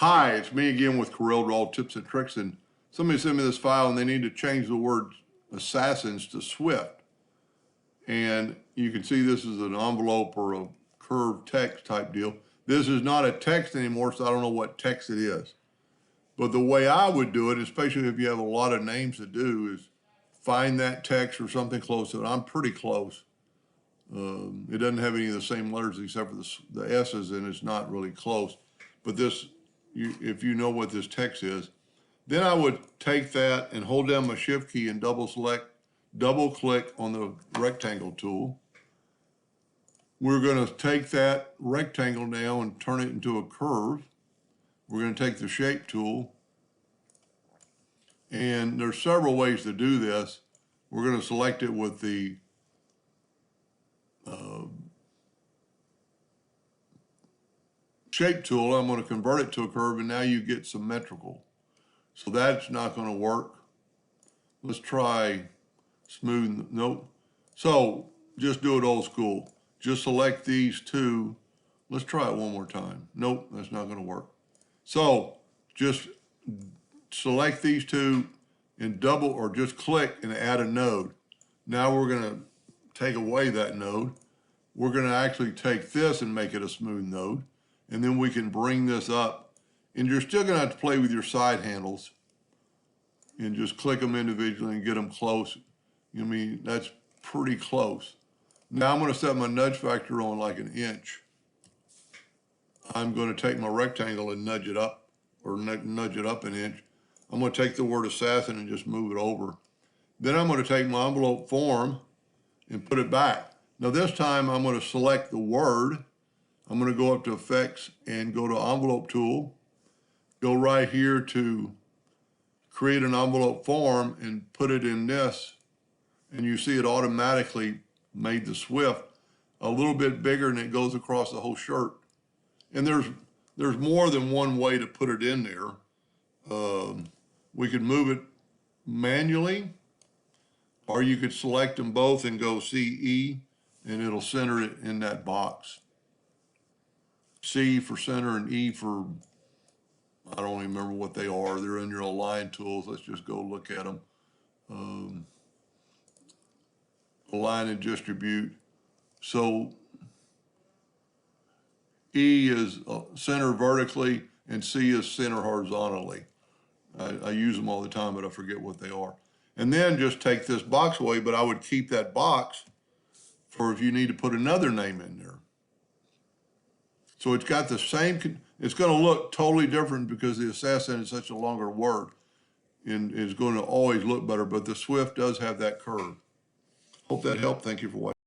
Hi, it's me again with Corel Draw Tips and Tricks, and somebody sent me this file and they need to change the word assassins to Swift. And you can see this is an envelope or a curved text type deal. This is not a text anymore, so I don't know what text it is. But the way I would do it, especially if you have a lot of names to do, is find that text or something close to it. I'm pretty close. It doesn't have any of the same letters except for the S's, and it's not really close. But this, if you know what this text is, then I would take that and hold down my shift key and double click on the rectangle tool. We're going to take that rectangle now and turn it into a curve. We're going to take the shape tool, and there's several ways to do this. We're going to select it with the shape tool. I'm going to convert it to a curve, and now you get symmetrical. So that's not going to work. Let's try smooth. Nope. So just do it old school. Just select these two. Let's try it one more time. Nope, that's not going to work. So just select these two and double or just click and add a node. Now we're going to take away that node. We're going to actually take this and make it a smooth node. And then we can bring this up. And you're still going to have to play with your side handles and just click them individually and get them close. I mean, that's pretty close. Now I'm going to set my nudge factor on like an inch. I'm going to take my rectangle and nudge it up, or nudge it up an inch. I'm going to take the word assassin and just move it over. Then I'm going to take my envelope form and put it back. Now this time I'm going to select the word. I'm going to go up to Effects and go to Envelope Tool. Go right here to create an envelope form and put it in this. And you see it automatically made the Swift a little bit bigger, and it goes across the whole shirt. And there's more than one way to put it in there. We could move it manually, or you could select them both and go CE, and it'll center it in that box. C for center and E for, I don't even remember what they are. They're in your align tools. Let's just go look at them. Align and distribute. So E is center vertically and C is center horizontally. I use them all the time, but I forget what they are. And then just take this box away, but I would keep that box for if you need to put another name in there. So it's got the same, it's going to look totally different because the assassin is such a longer word and is going to always look better, but the Swift does have that curve. Hope that helped. Thank you for watching.